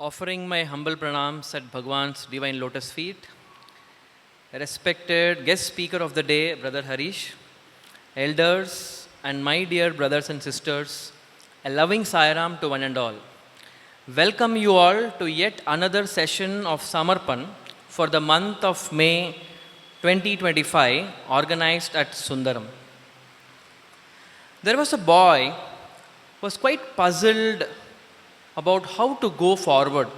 Offering my humble pranams at Bhagwan's divine lotus feet, respected guest speaker of the day, Brother Harish, elders, and my dear brothers and sisters, a loving Sairam to one and all. Welcome you all to yet another session of Samarpan for the month of May 2025, organized at Sundaram. There was a boy who was quite puzzled about how to go forward.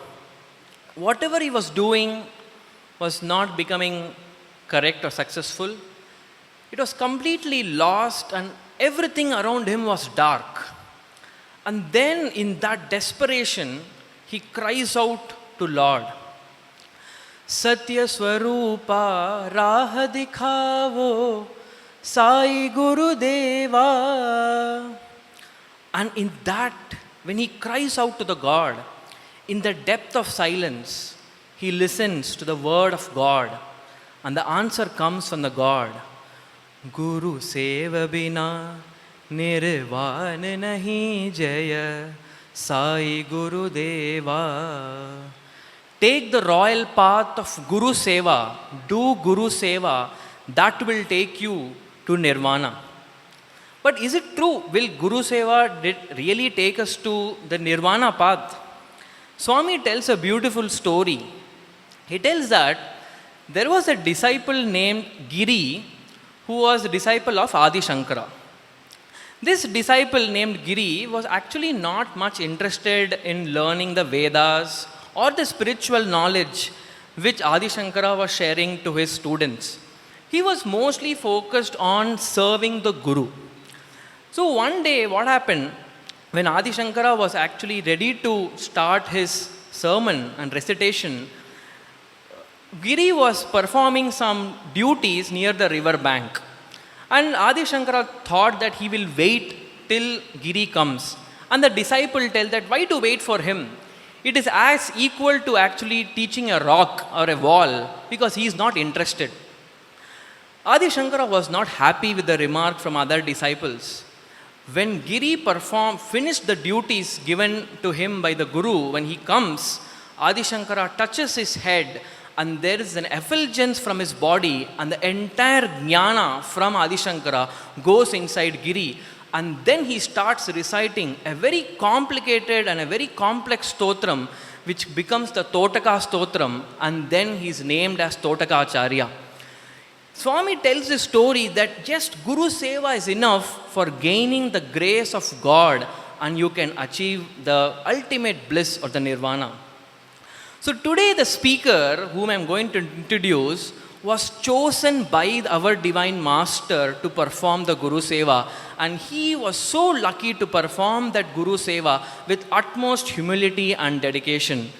Whatever he was doing was not becoming correct or successful. It was completely lost and everything around him was dark. And then in that desperation, he cries out to Lord, Satya Swarupa Raha Dikhavo Sai Guru Deva. And in that, when he cries out to the God, in the depth of silence, he listens to the word of God. And the answer comes from the God. Guru seva bina nirvan nahi jaya Sai Guru Deva. Take the royal path of Guru Seva. Do Guru Seva. That will take you to Nirvana. But is it true? Will Guru Seva really take us to the Nirvana path? Swami tells a beautiful story. He tells that there was a disciple named Giri who was a disciple of Adi Shankara. This disciple named Giri was actually not much interested in learning the Vedas or the spiritual knowledge which Adi Shankara was sharing to his students. He was mostly focused on serving the Guru. So one day what happened, when Adi Shankara was actually ready to start his sermon and recitation, Giri was performing some duties near the river bank. And Adi Shankara thought that he will wait till Giri comes. And the disciple tells that why to wait for him? It is as equal to actually teaching a rock or a wall because he is not interested. Adi Shankara was not happy with the remark from other disciples. When Giri finished the duties given to him by the Guru, when he comes, Adi Shankara touches his head and there is an effulgence from his body and the entire jnana from Adi Shankara goes inside Giri. And then he starts reciting a very complicated and a very complex stotram which becomes the Totaka stotram, and then he is named as Totaka Acharya. Swami tells the story that just Guru Seva is enough for gaining the grace of God and you can achieve the ultimate bliss or the nirvana. So today the speaker whom I am going to introduce was chosen by our divine master to perform the Guru Seva, and he was so lucky to perform that Guru Seva with utmost humility and dedication.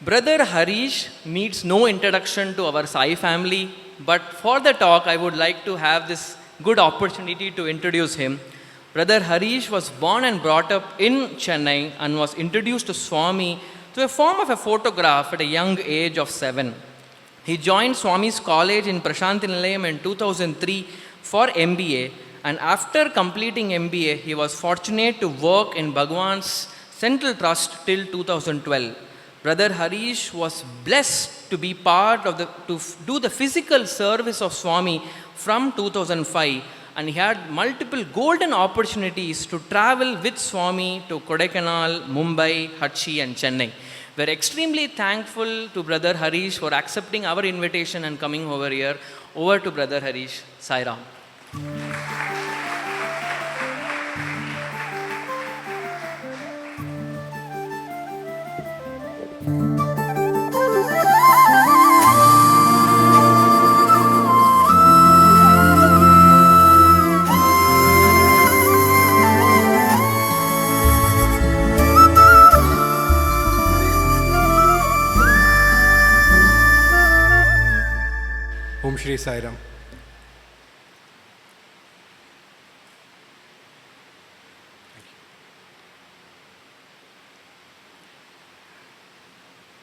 Brother Harish needs no introduction to our Sai family, but for the talk I would like to have this good opportunity to introduce him. Brother Harish was born and brought up in Chennai and was introduced to Swami through a form of a photograph at a young age of 7. He joined Swami's college in Prashanthi Nilayam in 2003 for MBA, and after completing MBA, he was fortunate to work in Bhagwan's Central Trust till 2012. Brother Harish was blessed to be part of to do the physical service of Swami from 2005, and he had multiple golden opportunities to travel with Swami to Kodaikanal, Mumbai, Hachi and Chennai. We are extremely thankful to Brother Harish for accepting our invitation and coming over here. Over to Brother Harish. Sai Ram. Om Shri Sai Ram.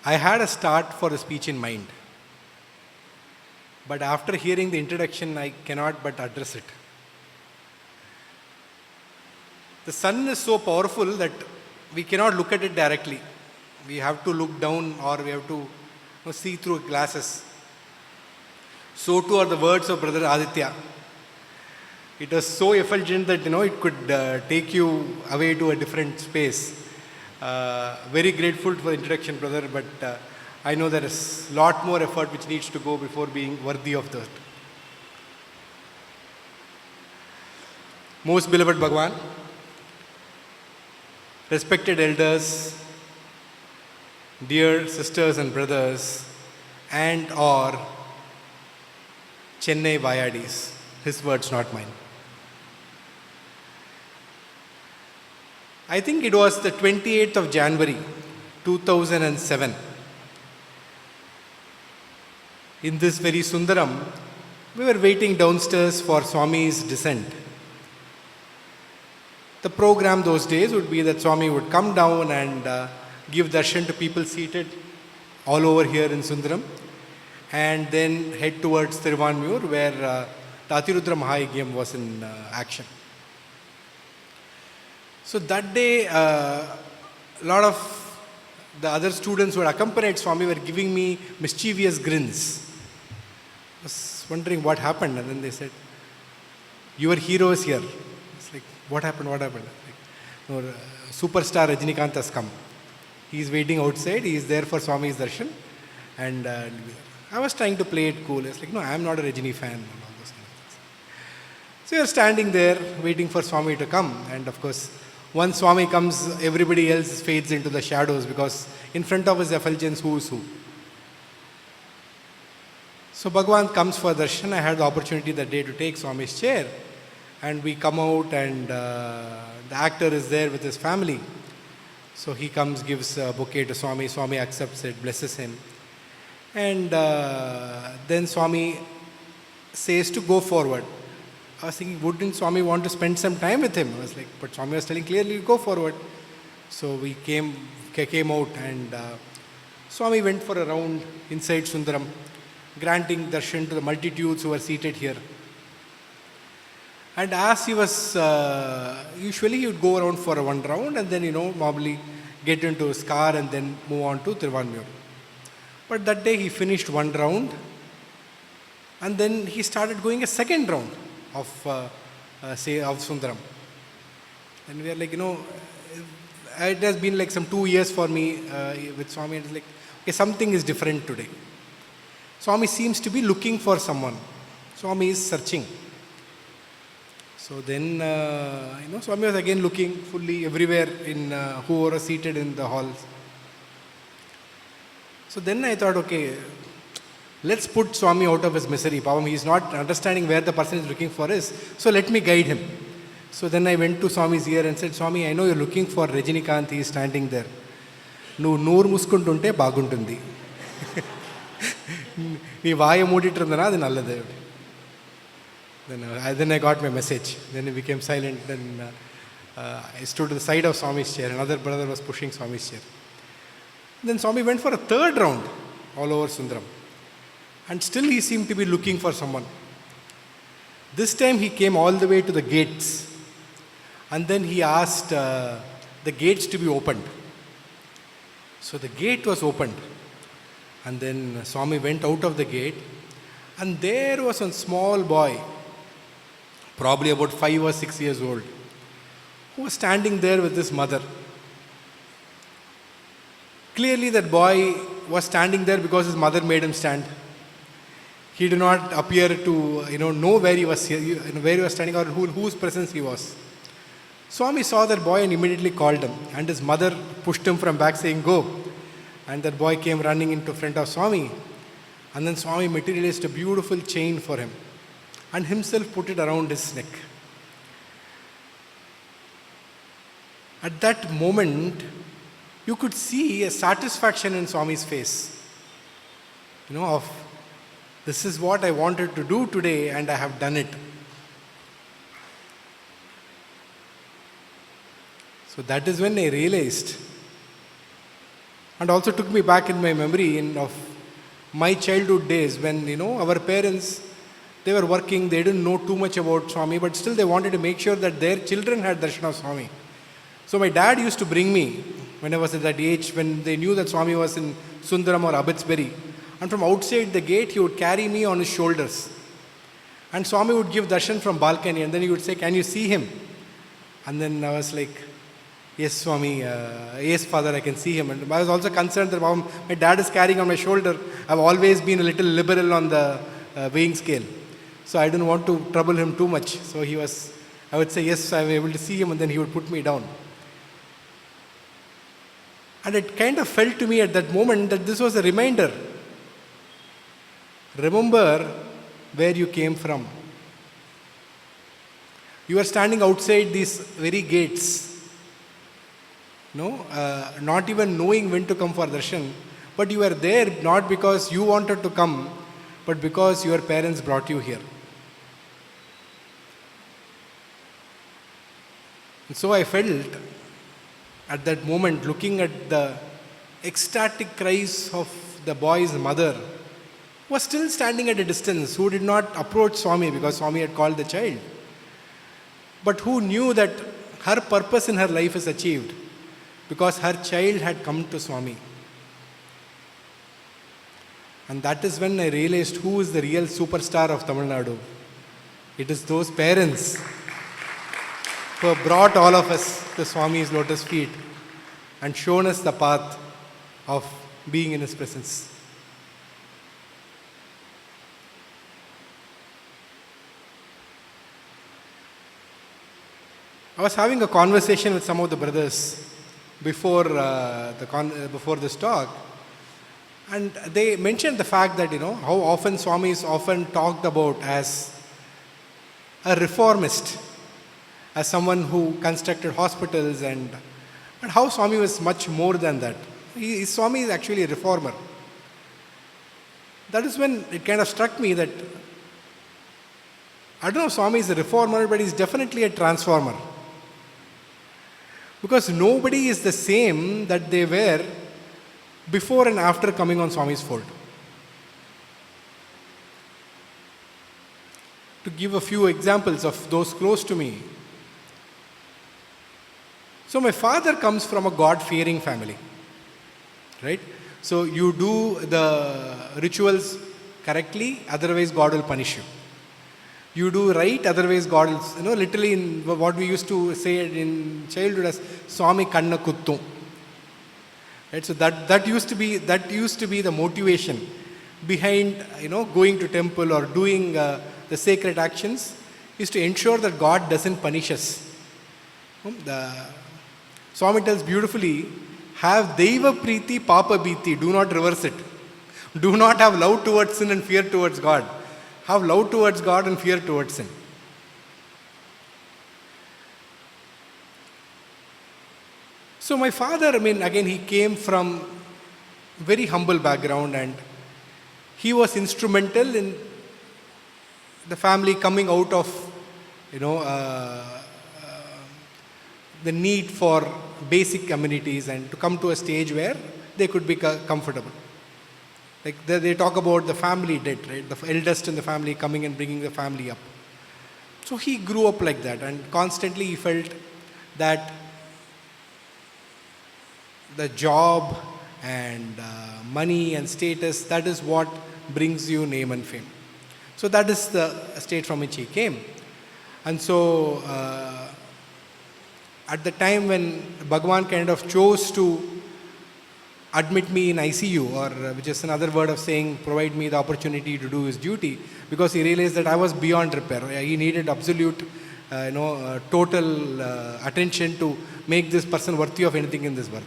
I had a start for the speech in mind, but after hearing the introduction, I cannot but address it. The sun is so powerful that we cannot look at it directly. We have to look down or we have to see through glasses. So too are the words of Brother Aditya. It was so effulgent that it could take you away to a different space. Very grateful for the introduction, brother, but I know there is a lot more effort which needs to go before being worthy of that. Most beloved Bhagwan, respected elders, dear sisters and brothers, and or Chennai Vayadis, his words, not mine. I think it was the 28th of January 2007. In this very Sundaram, we were waiting downstairs for Swami's descent. The program those days would be that Swami would come down and give darshan to people seated all over here in Sundaram, and then head towards Thiruvanmiyur where the Atirudra Mahayagam was in action. So that day, a lot of the other students who had accompanied Swami were giving me mischievous grins. I was wondering what happened, and then they said, "Your hero is here." It's like, what happened? What happened? Like, no, superstar Rajinikanth has come. He is waiting outside. He is there for Swami's darshan. And I was trying to play it cool. It's like, no, I am not a Rajini fan. And all those kind of things. So we are standing there waiting for Swami to come. And of course, once Swami comes, everybody else fades into the shadows because in front of his effulgence, who is who. So Bhagwan comes for darshan. I had the opportunity that day to take Swami's chair. And we come out and the actor is there with his family. So he comes, gives a bouquet to Swami. Swami accepts it, blesses him. And then Swami says to go forward. I was thinking, wouldn't Swami want to spend some time with him? I was like, but Swami was telling clearly, go forward. So we came out and Swami went for a round inside Sundaram, granting darshan to the multitudes who were seated here. And as he was, usually he would go around for one round and then, normally get into his car and then move on to Thiruvanmiyur. But that day he finished one round and then he started going a second round of Sundaram. And we are like, it has been like some 2 years for me with Swami. It's like, okay, something is different today. Swami seems to be looking for someone. Swami is searching. So then, Swami was again looking fully everywhere in who were seated in the halls. So then I thought, okay, let's put Swami out of his misery. Pavam, he is not understanding where the person is looking for is. So let me guide him. So then I went to Swami's ear and said, Swami, I know you're looking for Rajinikanth. He is standing there. No, noor muskuntunte baguntundi. Nee vaaya moodittirundana adu nalladhu. Then I got my message. Then he became silent. Then I stood to the side of Swami's chair. Another brother was pushing Swami's chair. Then Swami went for a third round all over Sundaram. And still he seemed to be looking for someone. This time he came all the way to the gates. And then he asked the gates to be opened. So the gate was opened. And then Swami went out of the gate. And there was a small boy, probably about 5 or 6 years old, who was standing there with his mother. Clearly that boy was standing there because his mother made him stand. He did not appear to know where he was standing or whose presence he was. Swami saw that boy and immediately called him, and his mother pushed him from back saying, go. And that boy came running into front of Swami, and then Swami materialized a beautiful chain for him and himself put it around his neck. At that moment, you could see a satisfaction in Swami's face, of this is what I wanted to do today and I have done it. So that is when I realized, and also took me back in my memory of my childhood days when, our parents, they were working, they didn't know too much about Swami, but still they wanted to make sure that their children had darshan of Swami. So my dad used to bring me when I was at that age, when they knew that Swami was in Sundaram or Abbotsbury. And from outside the gate, he would carry me on his shoulders. And Swami would give darshan from balcony, and then he would say, "Can you see him?" And then I was like, "Yes, Swami, yes, Father, I can see him." And I was also concerned that my dad is carrying on my shoulder. I've always been a little liberal on the weighing scale. So I didn't want to trouble him too much. So I would say, "Yes, I'm able to see him," and then he would put me down. And it kind of felt to me at that moment that this was a reminder. Remember where you came from. You are standing outside these very gates, not even knowing when to come for darshan, but you are there not because you wanted to come, but because your parents brought you here. And so I felt at that moment, looking at the ecstatic cries of the boy's mother, who was still standing at a distance, who did not approach Swami because Swami had called the child, but who knew that her purpose in her life is achieved because her child had come to Swami. And that is when I realized who is the real superstar of Tamil Nadu. It is those parents who have brought all of us to Swami's lotus feet and shown us the path of being in his presence. I was having a conversation with some of the brothers before this talk, and they mentioned the fact that how often Swami is often talked about as a reformist, as someone who constructed hospitals, and how Swami was much more than that. Swami is actually a reformer. That is when it kind of struck me that I don't know if Swami is a reformer, but he's definitely a transformer. Because nobody is the same that they were before and after coming on Swami's fold. To give a few examples of those close to me. So my father comes from a God-fearing family, right? So you do the rituals correctly, otherwise God will punish you. You do right, otherwise God will, literally in what we used to say in childhood as Swami Kanna Kuttu. Right? So that used to be the motivation behind going to temple or doing the sacred actions, is to ensure that God doesn't punish us. The Swami tells beautifully, have Deva Priti Papa Bhiti, do not reverse it. Do not have love towards sin and fear towards God. Have love towards God and fear towards sin. So my father, again, he came from very humble background, and he was instrumental in the family coming out of, the need for basic amenities and to come to a stage where they could be comfortable. Like they talk about the family debt, right? The eldest in the family coming and bringing the family up. So he grew up like that, and constantly he felt that the job and money and status, that is what brings you name and fame. So that is the state from which he came. And so at the time when Bhagavan kind of chose to admit me in ICU, or which is another word of saying provide me the opportunity to do his duty, because he realized that I was beyond repair. He needed absolute, total attention to make this person worthy of anything in this world.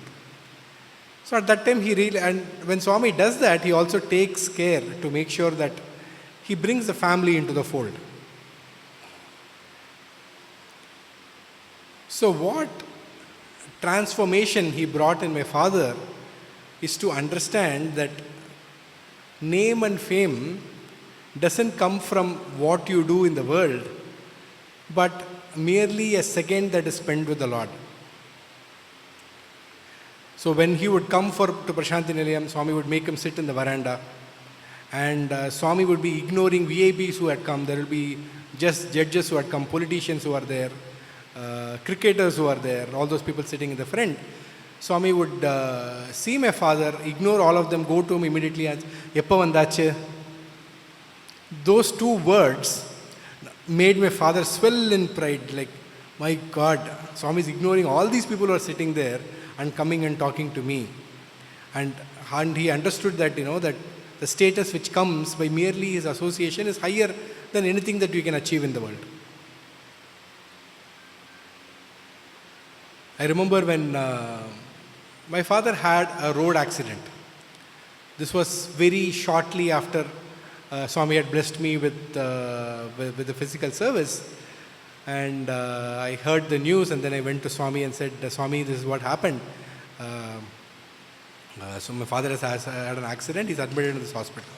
So at that time and when Swami does that, he also takes care to make sure that he brings the family into the fold. So what transformation he brought in my father is to understand that name and fame doesn't come from what you do in the world, but merely a second that is spent with the Lord. So when he would come to Prashanti Nilayam, Swami would make him sit in the veranda, and Swami would be ignoring VIPs who had come. There will be just judges who had come, politicians who are there, cricketers who are there, all those people sitting in the front. Swami would see my father, ignore all of them, go to him immediately and "Eppa vandache?" Those two words made my father swell in pride, like, my God, Swami is ignoring all these people who are sitting there and coming and talking to me. And he understood that, that the status which comes by merely his association is higher than anything that you can achieve in the world. I remember when my father had a road accident. This was very shortly after Swami had blessed me with the physical service. And I heard the news, and then I went to Swami and said, "Swami, this is what happened. So my father has had an accident, he's admitted in this hospital."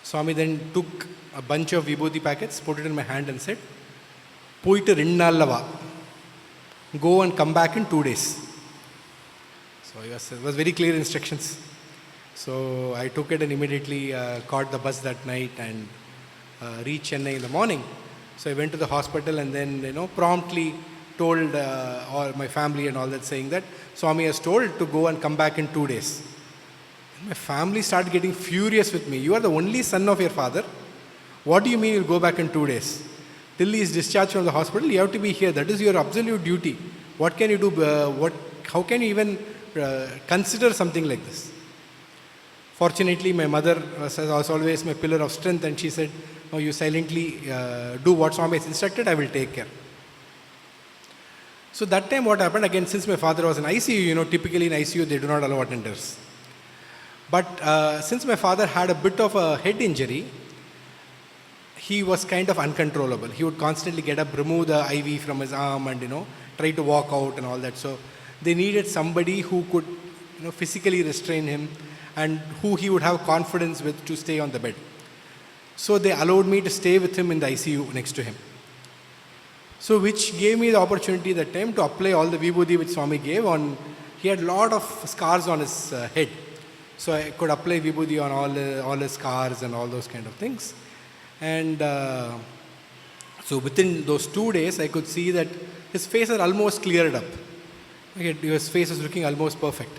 Swami then took a bunch of vibhuti packets, put it in my hand and said, "Poitu rinnallava, go and come back in 2 days." So it was very clear instructions. So I took it and immediately caught the bus that night and reached Chennai in the morning. So I went to the hospital and then, promptly told all my family and all that, saying that Swami has told to go and come back in 2 days. And my family started getting furious with me. "You are the only son of your father. What do you mean you'll go back in 2 days? Till he is discharged from the hospital, you have to be here. That is your absolute duty. What can you do? How can you even consider something like this?" Fortunately, my mother was always my pillar of strength, and she said, "No, you silently do what Swami has instructed, I will take care." So that time what happened, again, since my father was in ICU, typically in ICU they do not allow attenders. But since my father had a bit of a head injury, he was kind of uncontrollable. He would constantly get up, remove the IV from his arm and, try to walk out and all that. So they needed somebody who could, physically restrain him and who he would have confidence with to stay on the bed. So they allowed me to stay with him in the ICU next to him. So which gave me the opportunity that time to apply all the vibhuti which Swami gave on. He had a lot of scars on his head. So I could apply vibhuti on all his scars and all those kind of things. And so within those 2 days, I could see that his face had almost cleared up. His face was looking almost perfect.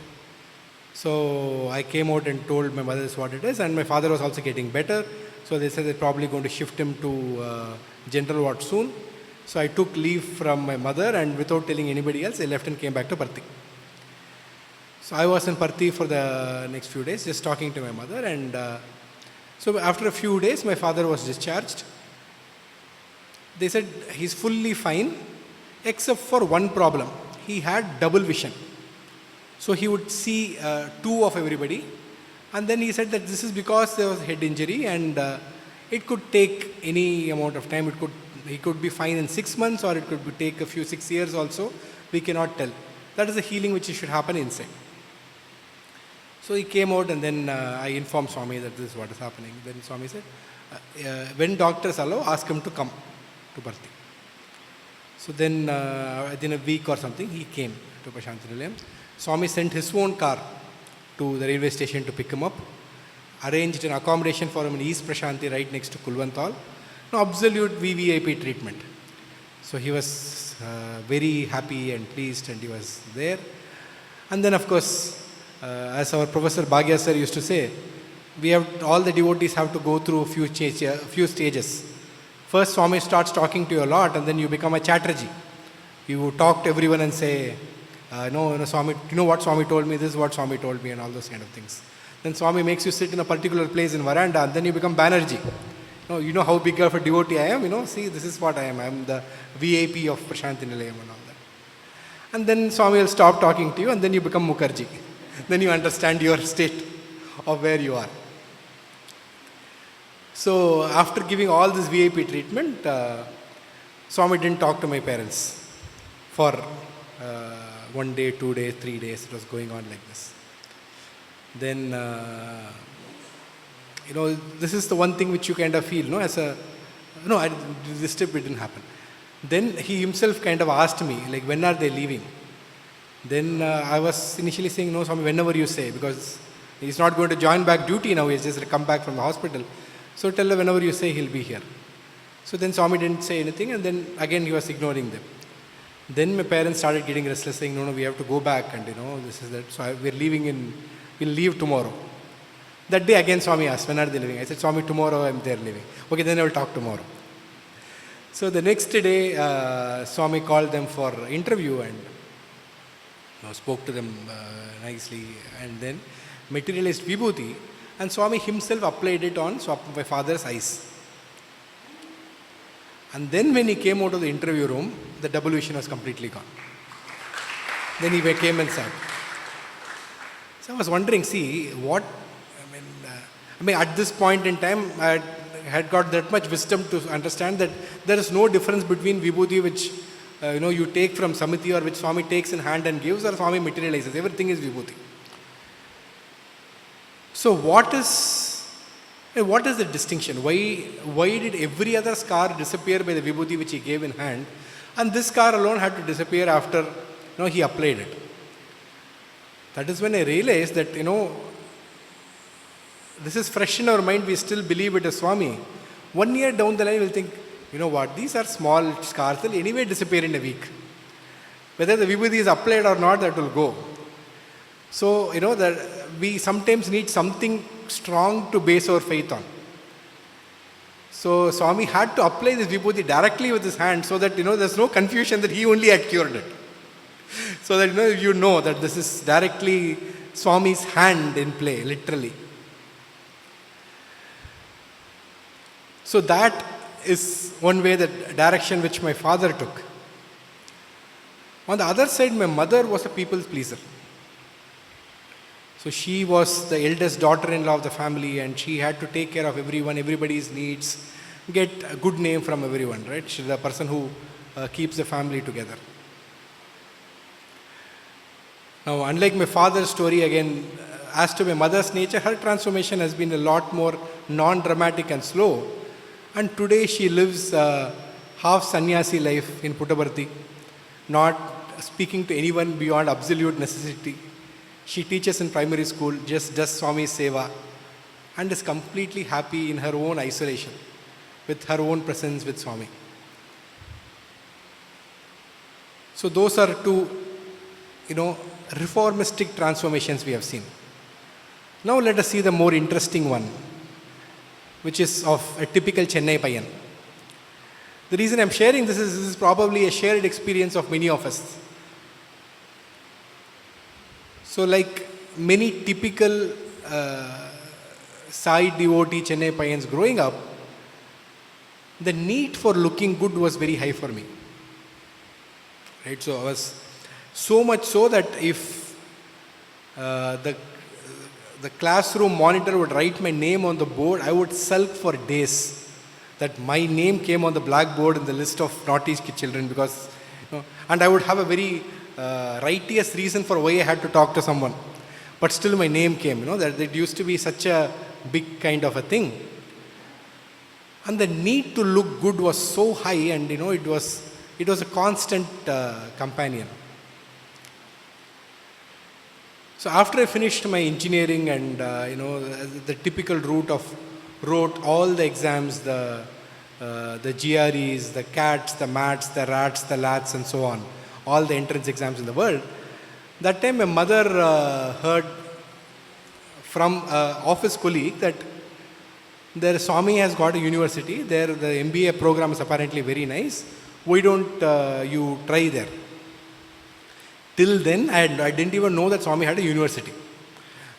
So I came out and told my mother this is what it is, and my father was also getting better. So they said they're probably going to shift him to general ward soon. So I took leave from my mother, and without telling anybody else, I left and came back to Parthi. So I was in Parthi for the next few days, just talking to my mother. And so after a few days, my father was discharged. They said he's fully fine, except for one problem. He had double vision. So he would see two of everybody. And then he said that this is because there was a head injury, and it could take any amount of time. He could be fine in 6 months, or it could take a few 6 years also. We cannot tell. That is the healing which should happen inside. So he came out, and then I informed Swami that this is what is happening. Then Swami said, when doctors allow, ask him to come to Parthi. So then within a week or something, he came to Prashanthi Nilayam. Swami sent his own car to the railway station to pick him up, arranged an accommodation for him in East Prashanthi right next to Kulwanthal. Absolute VVIP treatment. So he was very happy and pleased, and he was there. And then of course, as our Professor Bhagya sir used to say, all the devotees have to go through a few stages. First, Swami starts talking to you a lot, and then you become a chatterjee. You talk to everyone and say, no, Swami, you know what Swami told me, this is what Swami told me, and all those kind of things. Then Swami makes you sit in a particular place in veranda, and then you become Banerjee. You know how big of a devotee I am, see, this is what I am. I am the VIP of Prashanthi Nilayam and all that. And then Swami will stop talking to you, and then you become Mukherjee. Then you understand your state of where you are. So after giving all this VIP treatment, Swami didn't talk to my parents for 1 day, 2 days, 3 days. It was going on like this. Then, this is the one thing which you kind of feel, this trip didn't happen. Then he himself kind of asked me, like, when are they leaving? Then I was initially saying, no, Swami, whenever you say, because he's not going to join back duty now, he's just come back from the hospital. So tell her whenever you say, he'll be here. So then Swami didn't say anything, and then again he was ignoring them. Then my parents started getting restless, saying, no, we have to go back, and this is that. So we'll leave tomorrow. That day again Swami asked, when are they leaving? I said, Swami, tomorrow I'm there leaving. Okay, then I will talk tomorrow. So the next day, Swami called them for interview and spoke to them nicely, and then materialized Vibhuti, and Swami himself applied it on my father's eyes. And then when he came out of the interview room, the double vision was completely gone. Then he came and sat. So I was wondering, at this point in time, I had got that much wisdom to understand that there is no difference between Vibhuti which you take from Samiti, or which Swami takes in hand and gives, or Swami materializes. Everything is Vibhuti. So what is the distinction? Why did every other scar disappear by the Vibhuti which he gave in hand, and this scar alone had to disappear after he applied it? That is when I realized that this is fresh in our mind. We still believe it as Swami. 1 year down the line, we'll think, these are small scars. They'll anyway disappear in a week. Whether the Vibhuti is applied or not, that will go. So, that we sometimes need something strong to base our faith on. So, Swami had to apply this Vibhuti directly with his hand, so that, there's no confusion that he only had cured it. So that, that this is directly Swami's hand in play, literally. So that is one way, the direction which my father took. On the other side, my mother was a people's pleaser. So she was the eldest daughter-in-law of the family, and she had to take care of everyone, everybody's needs, get a good name from everyone, right? She's the person who keeps the family together. Now, unlike my father's story, again, as to my mother's nature, her transformation has been a lot more non-dramatic and slow. And today she lives half sannyasi life in Puttaparthi, not speaking to anyone beyond absolute necessity. She teaches in primary school, just does Swami's seva, and is completely happy in her own isolation, with her own presence with Swami. So those are two, reformistic transformations we have seen. Now let us see the more interesting one, which is of a typical Chennai Payan. The reason I'm sharing this is probably a shared experience of many of us. So like many typical Sai devotee Chennai Payans growing up, the need for looking good was very high for me. Right? So I was so much so that if the classroom monitor would write my name on the board, I would sulk for days that my name came on the blackboard in the list of naughty children, because, and I would have a very righteous reason for why I had to talk to someone. But still my name came, that it used to be such a big kind of a thing. And the need to look good was so high, and it was a constant companion. So after I finished my engineering and the typical route of wrote all the exams, the GREs, the CATs, the MATs, the RATs, the LATs, and so on, all the entrance exams in the world. That time my mother heard from an office colleague that their Swami has got a university. There the MBA program is apparently very nice. Why don't you try there? Till then, I didn't even know that Swami had a university.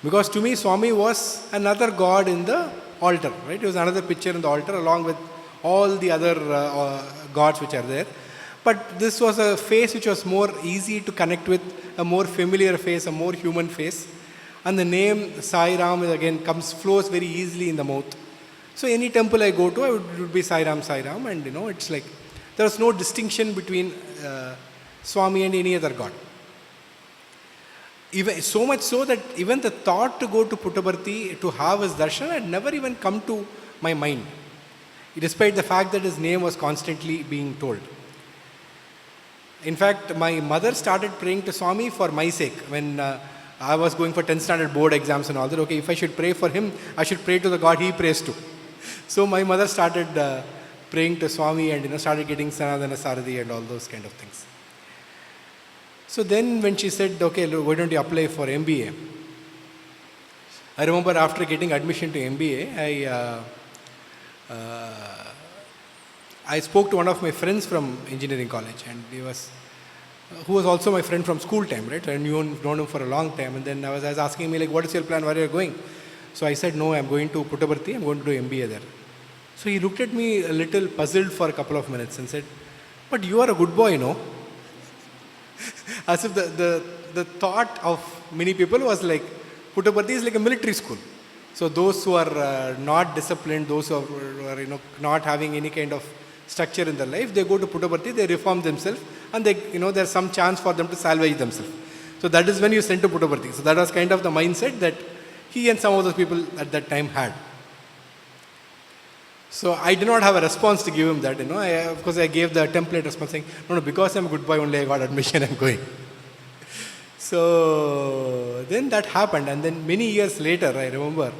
Because to me, Swami was another god in the altar, right? It was another picture in the altar along with all the other gods which are there. But this was a face which was more easy to connect with, a more familiar face, a more human face. And the name Sai Ram again flows very easily in the mouth. So any temple I go to, it would be Sai Ram, and it's like there was no distinction between Swami and any other god. Even, so much so that even the thought to go to Puttaparthi to have his darshan had never even come to my mind, despite the fact that his name was constantly being told. In fact, my mother started praying to Swami for my sake when I was going for 10th standard board exams and all that. Okay, if I should pray for him, I should pray to the God he prays to. So my mother started praying to Swami and started getting Sanadana Saradi and all those kind of things. So then when she said, okay, why don't you apply for MBA? I remember after getting admission to MBA, I spoke to one of my friends from engineering college, and who was also my friend from school time, right? I known him for a long time, and then I was asking me like, what is your plan, where are you going? So I said, no, I'm going to Puttaparthi, I'm going to do MBA there. So he looked at me a little puzzled for a couple of minutes and said, but you are a good boy, no? As if the thought of many people was like, Puttaparthi is like a military school. So those who are not disciplined, those who are not having any kind of structure in their life, they go to Puttaparthi, they reform themselves, and there's some chance for them to salvage themselves. So that is when you sent to Puttaparthi. So that was kind of the mindset that he and some of those people at that time had. So I did not have a response to give him that, of course I gave the template response saying, no, because I'm a good boy only I got admission, I'm going. So then that happened, and then many years later, I remember,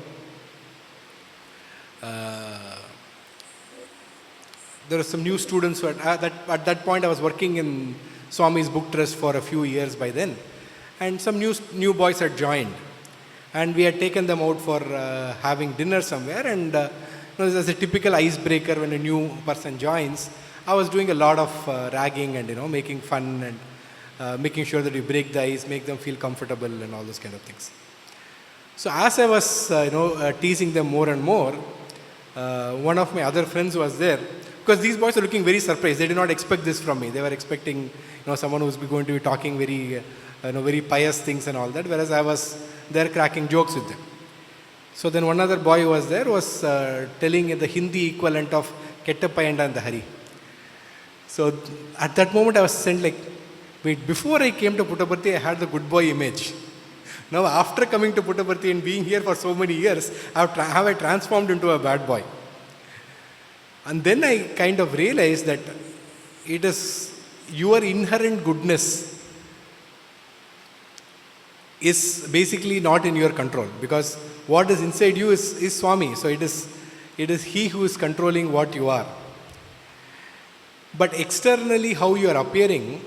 there were some new students who at that point I was working in Swami's book trust for a few years by then, and some new boys had joined, and we had taken them out for having dinner somewhere, and as a typical icebreaker when a new person joins, I was doing a lot of ragging and making fun and making sure that we break the ice, make them feel comfortable and all those kind of things. So as I was teasing them more and more, one of my other friends was there, because these boys were looking very surprised. They did not expect this from me. They were expecting someone who's going to be talking very very pious things and all that, whereas I was there cracking jokes with them. So then one other boy who was there was telling the Hindi equivalent of Ketta Payanda and the Hari. So at that moment I was saying like, wait, before I came to Puttaparthi I had the good boy image. Now after coming to Puttaparthi and being here for so many years, have I transformed into a bad boy? And then I kind of realized that it is your inherent goodness is basically not in your control, because what is inside you is Swami. So it is He who is controlling what you are. But externally how you are appearing,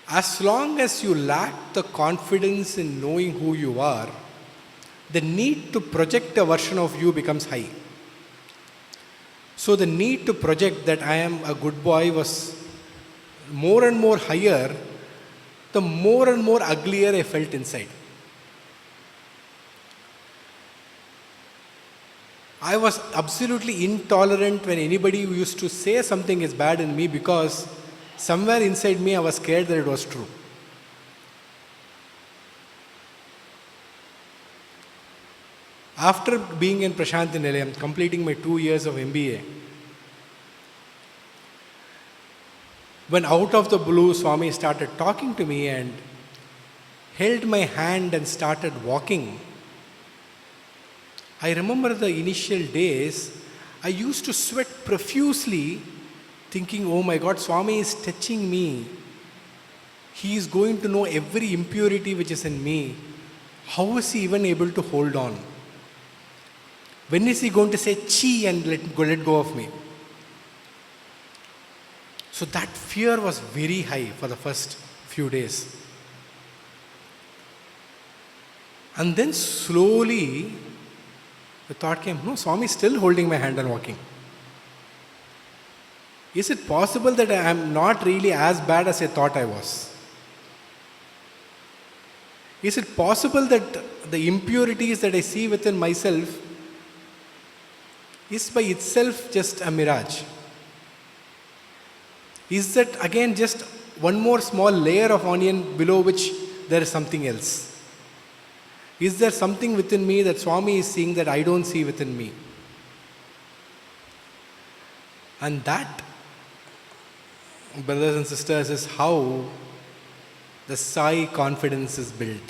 as long as you lack the confidence in knowing who you are, the need to project a version of you becomes high. So the need to project that I am a good boy was more and more higher, the more and more uglier I felt inside. I was absolutely intolerant when anybody used to say something is bad in me, because somewhere inside me I was scared that it was true. After being in Prashanthi Nilayam, completing my 2 years of MBA, when out of the blue Swami started talking to me and held my hand and started walking, I remember the initial days, I used to sweat profusely thinking, oh my God, Swami is touching me. He is going to know every impurity which is in me. How is he even able to hold on? When is he going to say chi and let go of me? So that fear was very high for the first few days. And then slowly the thought came, no, Swami is still holding my hand and walking. Is it possible that I am not really as bad as I thought I was? Is it possible that the impurities that I see within myself is by itself just a mirage? Is that again just one more small layer of onion below which there is something else? Is there something within me that Swami is seeing that I don't see within me? And that, brothers and sisters, is how the Sai confidence is built.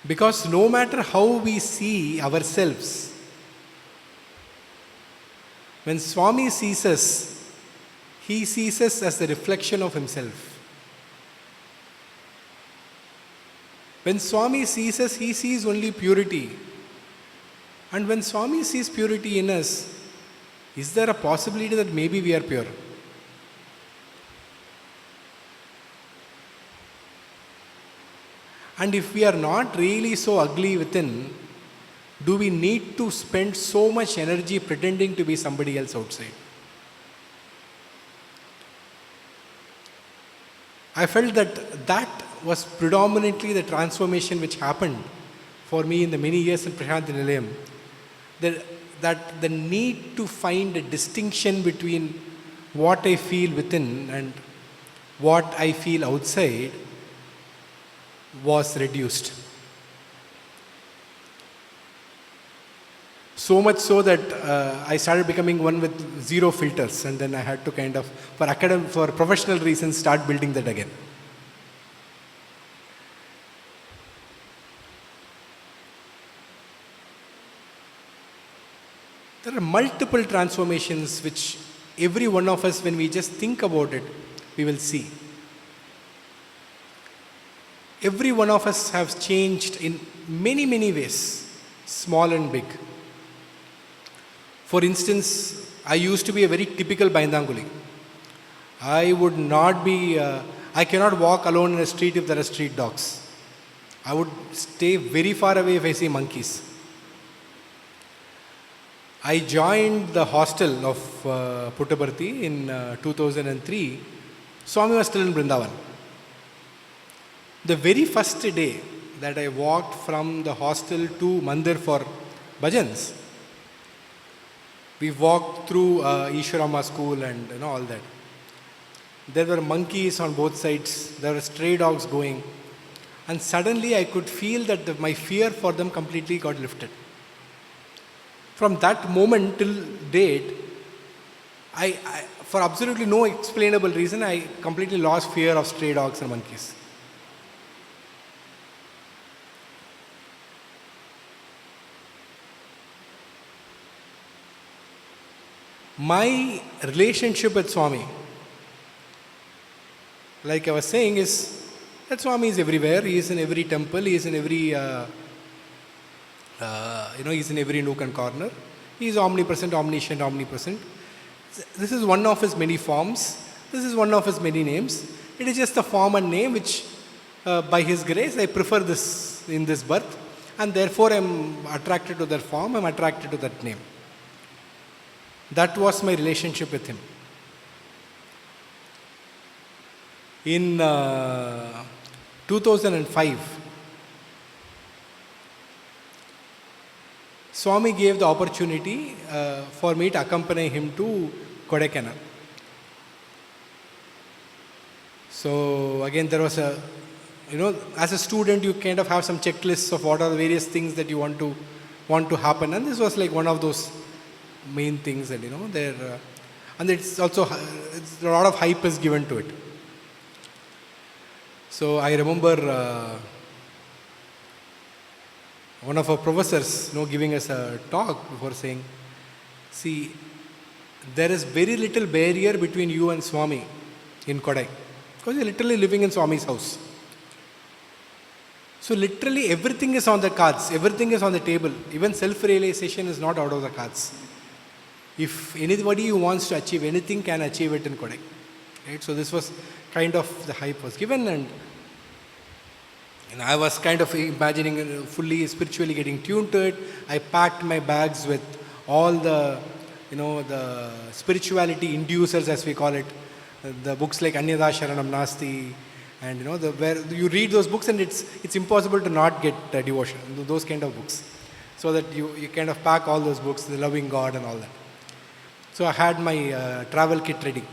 Because no matter how we see ourselves, when Swami sees us, he sees us as the reflection of himself. When Swami sees us, he sees only purity. And when Swami sees purity in us, Is there a possibility that maybe we are pure? And if we are not really so ugly within, do we need to spend so much energy pretending to be somebody else outside? I felt that that was predominantly the transformation which happened for me in the many years in Prashanthi Nilayam. That the need to find a distinction between what I feel within and what I feel outside was reduced. So much so that I started becoming one with zero filters, and then I had to kind of, for professional reasons, start building that again. There are multiple transformations which every one of us, when we just think about it, we will see. Every one of us has changed in many, many ways, small and big. For instance, I used to be a very typical Baindanguli. I cannot walk alone in a street if there are street dogs. I would stay very far away if I see monkeys. I joined the hostel of Puttaparthi in 2003. Swami was still in Vrindavan. The very first day that I walked from the hostel to Mandir for bhajans, we walked through Ishwarama school and all that. There were monkeys on both sides. There were stray dogs going. And suddenly I could feel that my fear for them completely got lifted. From that moment till date, I for absolutely no explainable reason, I completely lost fear of stray dogs and monkeys. My relationship with Swami, like I was saying, is that Swami is everywhere. He is in every temple. He is in every he's in every nook and corner. He is omnipresent, omniscient, omnipresent. This is one of his many forms. This is one of his many names. It is just a form and name which, by his grace, I prefer this in this birth, and therefore I am attracted to that form. I am attracted to that name. That was my relationship with him. In 2005, Swami gave the opportunity for me to accompany him to Kodaikanal. So again, there was as a student, you kind of have some checklists of what are the various things that you want to happen, and this was like one of those main things. And and it's also a lot of hype is given to it. So I remember one of our professors, giving us a talk before saying, see, there is very little barrier between you and Swami in Kodai, because you're literally living in Swami's house. So literally everything is on the cards, everything is on the table. Even self-realization is not out of the cards. If anybody who wants to achieve anything can achieve it in Kodai. Right? So this was kind of the hype was given, and I was kind of imagining fully spiritually getting tuned to it. I packed my bags with all the, the spirituality inducers, as we call it. The books like Anyada Sharanam Nasti, and where you read those books and it's impossible to not get devotion. Those kind of books, so that you kind of pack all those books, the loving God and all that. So I had my travel kit ready.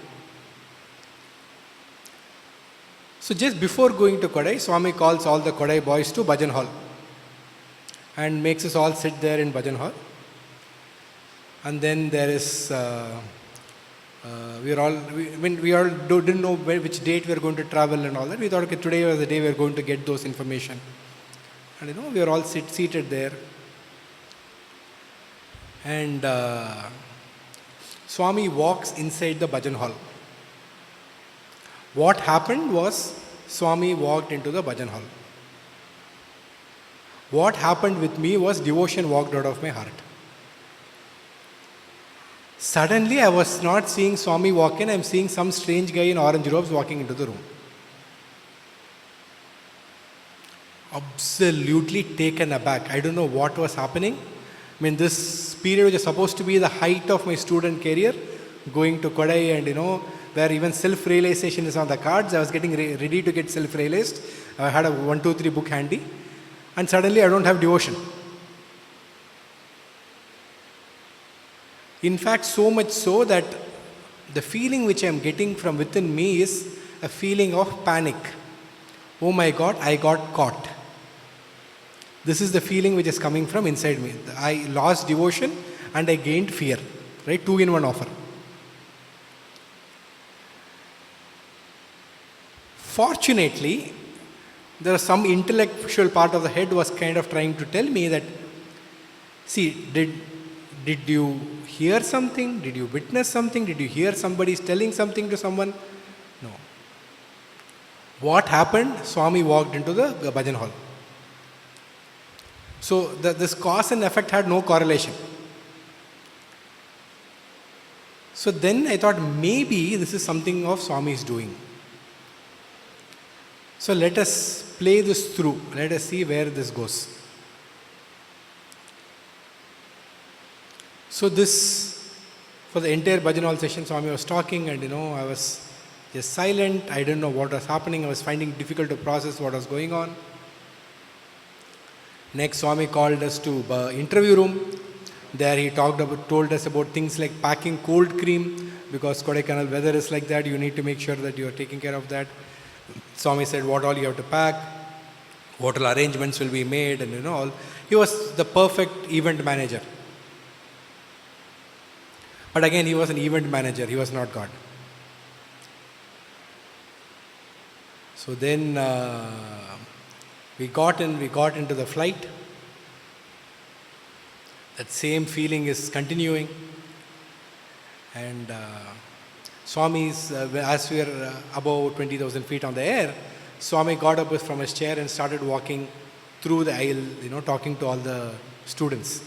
So just before going to Kodai, Swami calls all the Kodai boys to Bhajan Hall and makes us all sit there in Bhajan Hall. And then there is, we all didn't know which date we were going to travel and all that. We thought, okay, today was the day we were going to get those information. And we were all seated there. And Swami walks inside the Bhajan Hall. What happened was, Swami walked into the Bhajan Hall. What happened with me was, devotion walked out of my heart. Suddenly, I was not seeing Swami walk in, I'm seeing some strange guy in orange robes walking into the room. Absolutely taken aback. I don't know what was happening. I mean, this period which is supposed to be the height of my student career, going to Kodai and where even self-realization is on the cards. I was getting ready to get self-realized. I had a 1, 2, 3 book handy. And suddenly I don't have devotion. In fact, so much so that the feeling which I am getting from within me is a feeling of panic. Oh my God, I got caught. This is the feeling which is coming from inside me. I lost devotion and I gained fear. Right? 2 in 1 offer. Fortunately, there was some intellectual part of the head was kind of trying to tell me that, see, did you hear something? Did you witness something? Did you hear somebody telling something to someone? No. What happened? Swami walked into the bhajan hall. So this cause and effect had no correlation. So then I thought maybe this is something of Swami's doing. So let us play this through. Let us see where this goes. So this, for the entire bhajan hall session, Swami was talking and I was just silent. I didn't know what was happening. I was finding it difficult to process what was going on. Next, Swami called us to the interview room. There he told us about things like packing cold cream, because Kodaikanal weather is like that. You need to make sure that you are taking care of that. Swami said what all you have to pack, what all arrangements will be made, and all. He was the perfect event manager. But again, he was an event manager. He was not God. So then we got into the flight. That same feeling is continuing. And Swami's, as we are above 20,000 feet on the air, Swami got up from his chair and started walking through the aisle, talking to all the students.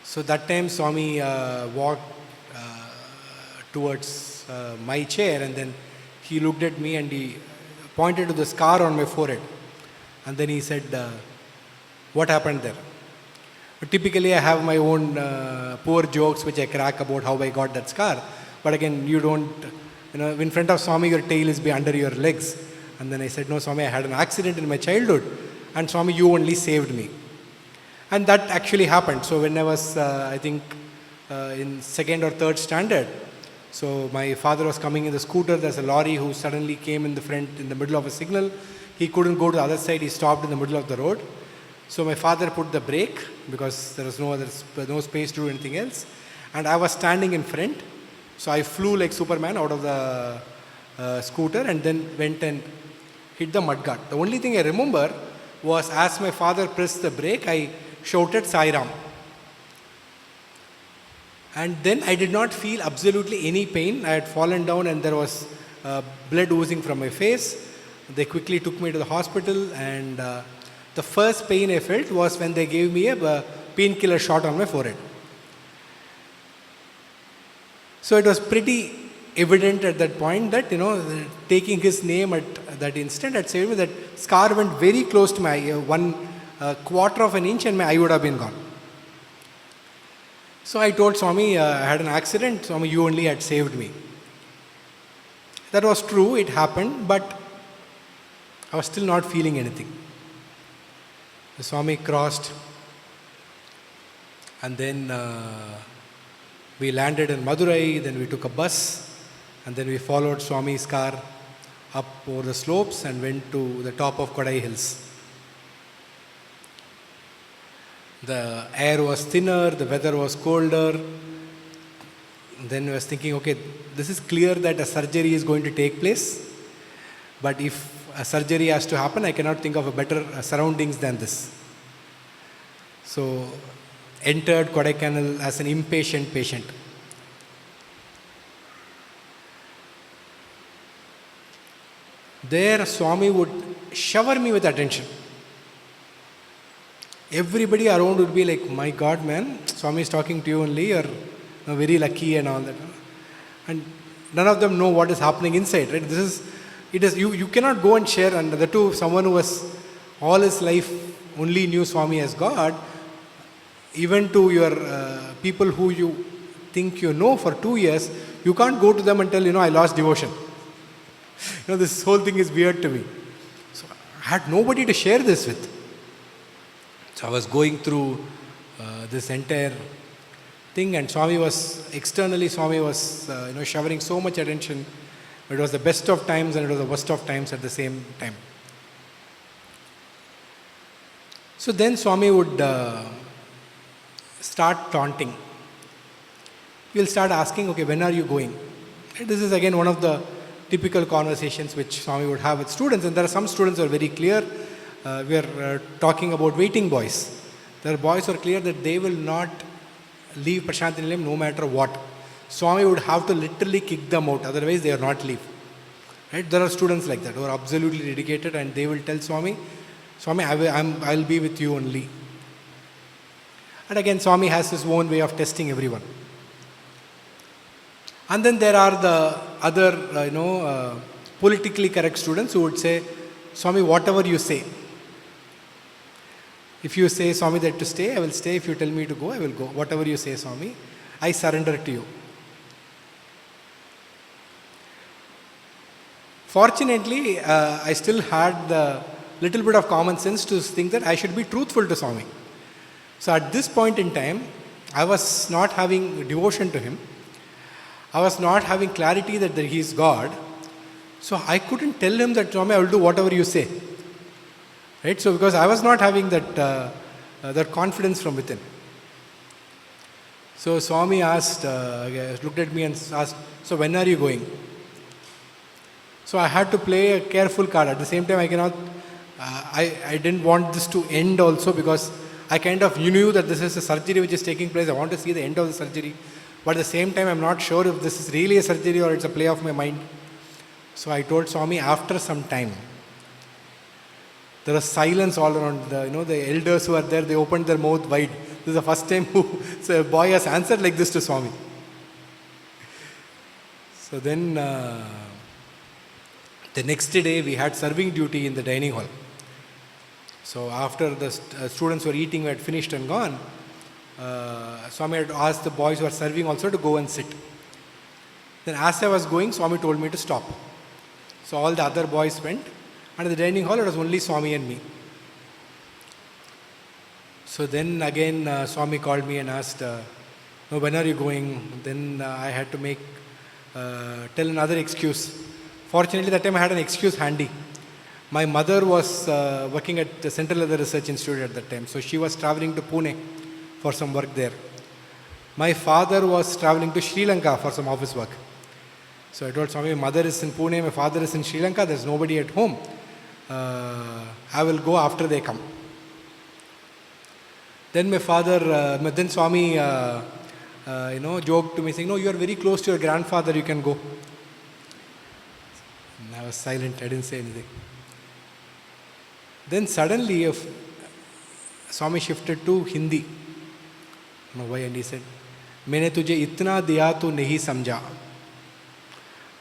So that time Swami walked towards my chair, and then he looked at me and he pointed to the scar on my forehead. And then he said, what happened there? But typically I have my own poor jokes which I crack about how I got that scar. But again, you don't, in front of Swami, your tail is be under your legs. And then I said, no, Swami, I had an accident in my childhood. And Swami, you only saved me. And that actually happened. So when I was, I think, in 2nd or 3rd standard, so my father was coming in the scooter. There's a lorry who suddenly came in the front in the middle of a signal. He couldn't go to the other side. He stopped in the middle of the road. So my father put the brake because there was no space to do anything else. And I was standing in front. So I flew like Superman out of the scooter and then went and hit the mudguard. The only thing I remember was as my father pressed the brake, I shouted Sai Ram. And then I did not feel absolutely any pain. I had fallen down and there was blood oozing from my face. They quickly took me to the hospital, and the first pain I felt was when they gave me a painkiller shot on my forehead. So it was pretty evident at that point that, taking his name at that instant had saved me. That scar went very close to my eye, 1/4 of an inch, and my eye would have been gone. So I told Swami, I had an accident. Swami, you only had saved me. That was true, it happened, but I was still not feeling anything. The Swami crossed, and then we landed in Madurai. Then we took a bus, and then we followed Swami's car up over the slopes and went to the top of Kodai Hills. The air was thinner, the weather was colder. Then I was thinking, okay, this is clear that a surgery is going to take place. But if a surgery has to happen, I cannot think of a better surroundings than this. So, entered Kodaikanal as an impatient patient. There, Swami would shower me with attention. everybody around would be like, my God, man, Swami is talking to you only, you're very lucky and all that. And none of them know what is happening inside, right? You cannot go and share, and the two, someone who was all his life only knew Swami as God, even to your people who you think you know for 2 years, you can't go to them and tell, I lost devotion. This whole thing is weird to me. So I had nobody to share this with. So I was going through this entire thing, and Swami was showering so much attention. It was the best of times and it was the worst of times at the same time. So then Swami would start taunting. We'll start asking, okay, when are you going? This is again one of the typical conversations which Swami would have with students, and there are some students who are very clear. We are talking about waiting boys. There are boys who are clear that they will not leave Prashanthi Nilayam no matter what. Swami would have to literally kick them out, otherwise they will not leave. Right? There are students like that who are absolutely dedicated, and they will tell Swami, I will be with you only. And again, Swami has his own way of testing everyone. And then there are the other, politically correct students who would say, Swami, whatever you say. If you say, Swami, that to stay, I will stay. If you tell me to go, I will go. Whatever you say, Swami, I surrender to you. Fortunately, I still had the little bit of common sense to think that I should be truthful to Swami. So at this point in time, I was not having devotion to him. I was not having clarity that he is God. So I couldn't tell him that, Swami, I will do whatever you say. Right? So because I was not having that confidence from within. So Swami looked at me and asked, so when are you going? So I had to play a careful card. At the same time, I didn't want this to end also, because I kind of knew that this is a surgery which is taking place. I want to see the end of the surgery. But at the same time, I'm not sure if this is really a surgery or it's a play of my mind. So I told Swami, after some time, there was silence all around. The elders who are there, they opened their mouth wide. This is the first time a boy has answered like this to Swami. So then, the next day we had serving duty in the dining hall. So after the students were eating, we had finished and gone, Swami had asked the boys who were serving also to go and sit. Then as I was going, Swami told me to stop. So all the other boys went, and at the dining hall it was only Swami and me. So then again Swami called me and asked, when are you going? Then I had to tell another excuse. Fortunately that time I had an excuse handy. My mother was working at the Central Leather Research Institute at that time. So she was traveling to Pune for some work there. My father was traveling to Sri Lanka for some office work. So I told Swami, my mother is in Pune, my father is in Sri Lanka, there's nobody at home. I will go after they come. Then then Swami, joked to me saying, no, you are very close to your grandfather, you can go. And I was silent, I didn't say anything. Then suddenly, Swami shifted to Hindi. I don't know why, and he said, मैंने तुझे इतना दिया तो नहीं समझा.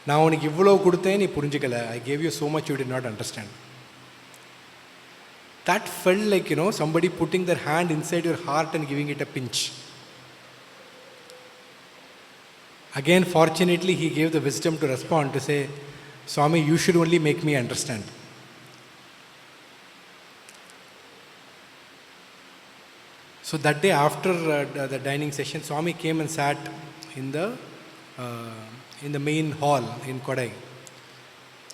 Now உனக்கு இவ்வளவு கொடுத்தேன் நீ புரிஞ்சிக்கல. I gave you so much you did not understand. That felt like, somebody putting their hand inside your heart and giving it a pinch. Again, fortunately, he gave the wisdom to respond, to say, Swami, you should only make me understand. So that day after the dining session, Swami came and sat in the main hall in Kodai.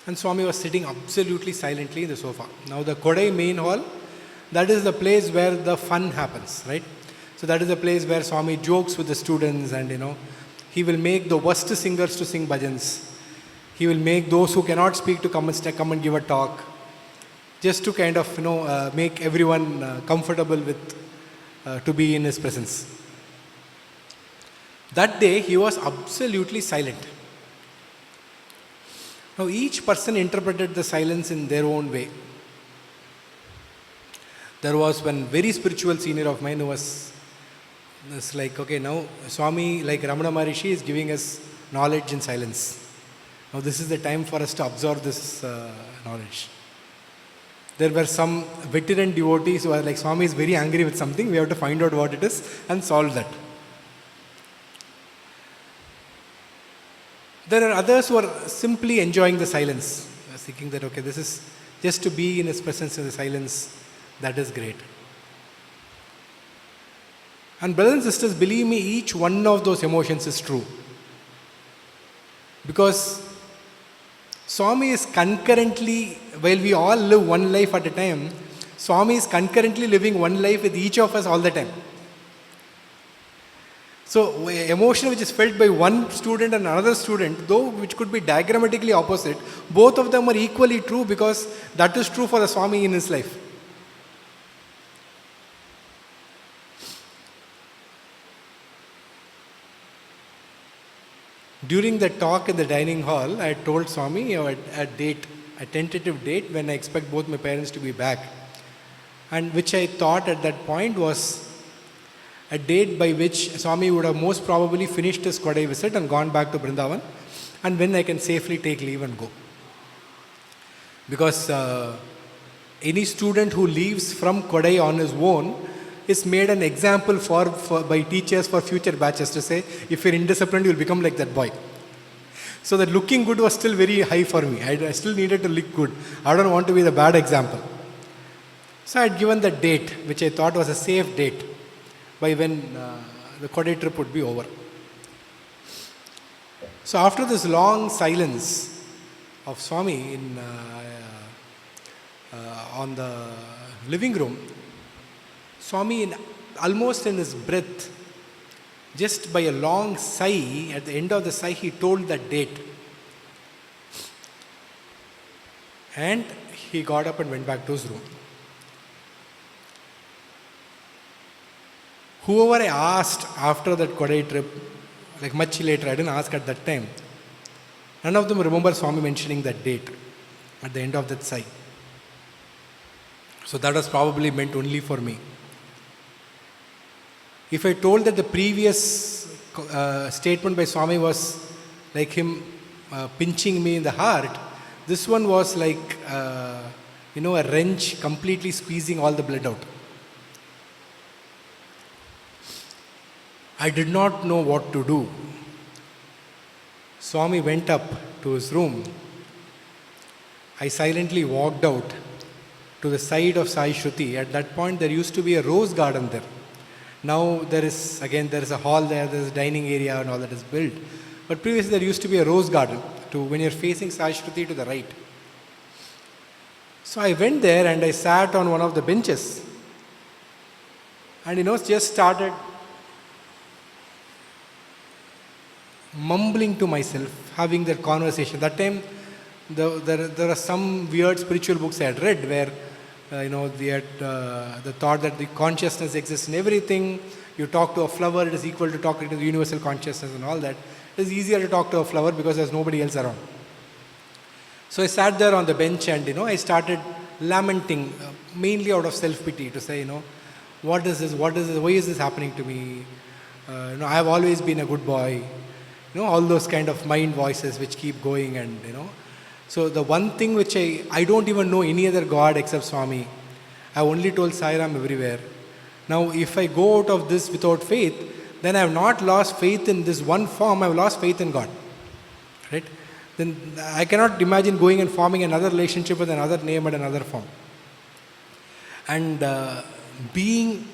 And Swami was sitting absolutely silently in the sofa. Now the Kodai main hall, that is the place where the fun happens, right? So that is the place where Swami jokes with the students, and he will make the worst singers to sing bhajans. He will make those who cannot speak to come and give a talk, just to kind of make everyone comfortable with to be in his presence. That day he was absolutely silent. Now each person interpreted the silence in their own way. There was one very spiritual senior of mine who was like, okay, now Swami, like Ramana Maharishi, is giving us knowledge in silence. Now this is the time for us to absorb this knowledge. There were some veteran devotees who are like, Swami is very angry with something, we have to find out what it is and solve that. There are others who are simply enjoying the silence, thinking that, okay, this is just to be in His presence in the silence, that is great. And brothers and sisters, believe me, each one of those emotions is true. Because Swami is concurrently, while we all live one life at a time, Swami is concurrently living one life with each of us all the time. So, emotion which is felt by one student and another student, though which could be diagrammatically opposite, both of them are equally true because that is true for the Swami in his life. During the talk in the dining hall, I told Swami a tentative date when I expect both my parents to be back. And which I thought at that point was a date by which Swami would have most probably finished his Kodai visit and gone back to Vrindavan, and when I can safely take leave and go. Because any student who leaves from Kodai on his own is made an example by teachers for future batches to say, if you're indisciplined, you'll become like that boy. So that looking good was still very high for me. I still needed to look good. I don't want to be the bad example. So I had given the date, which I thought was a safe date, by when the Kodai trip would be over. So after this long silence of Swami on the living room, Swami, almost in his breath, just by a long sigh, at the end of the sigh, he told that date. And he got up and went back to his room. Whoever I asked after that Kodai trip, like much later, I didn't ask at that time, none of them remember Swami mentioning that date at the end of that sigh. So that was probably meant only for me. If I told that the previous statement by Swami was like him pinching me in the heart, this one was like, a wrench completely squeezing all the blood out. I did not know what to do. Swami went up to his room. I silently walked out to the side of Sai Shruti. At that point, there used to be a rose garden there. Now there is a hall there, there is a dining area and all that is built. But previously there used to be a rose garden when you're facing Sai Shruti to the right. So I went there and I sat on one of the benches. And just started mumbling to myself, having that conversation. That time there are some weird spiritual books I had read where the thought that the consciousness exists in everything. You talk to a flower, it is equal to talking to the universal consciousness and all that. It is easier to talk to a flower because there's nobody else around. So I sat there on the bench and I started lamenting, mainly out of self-pity, to say, what is this, why is this happening to me? I have always been a good boy. All those kind of mind voices which keep going and So the one thing which I don't even know any other God except Swami. I only told Sai Ram everywhere. Now if I go out of this without faith, then I have not lost faith in this one form, I have lost faith in God. Right? Then I cannot imagine going and forming another relationship with another name and another form. And being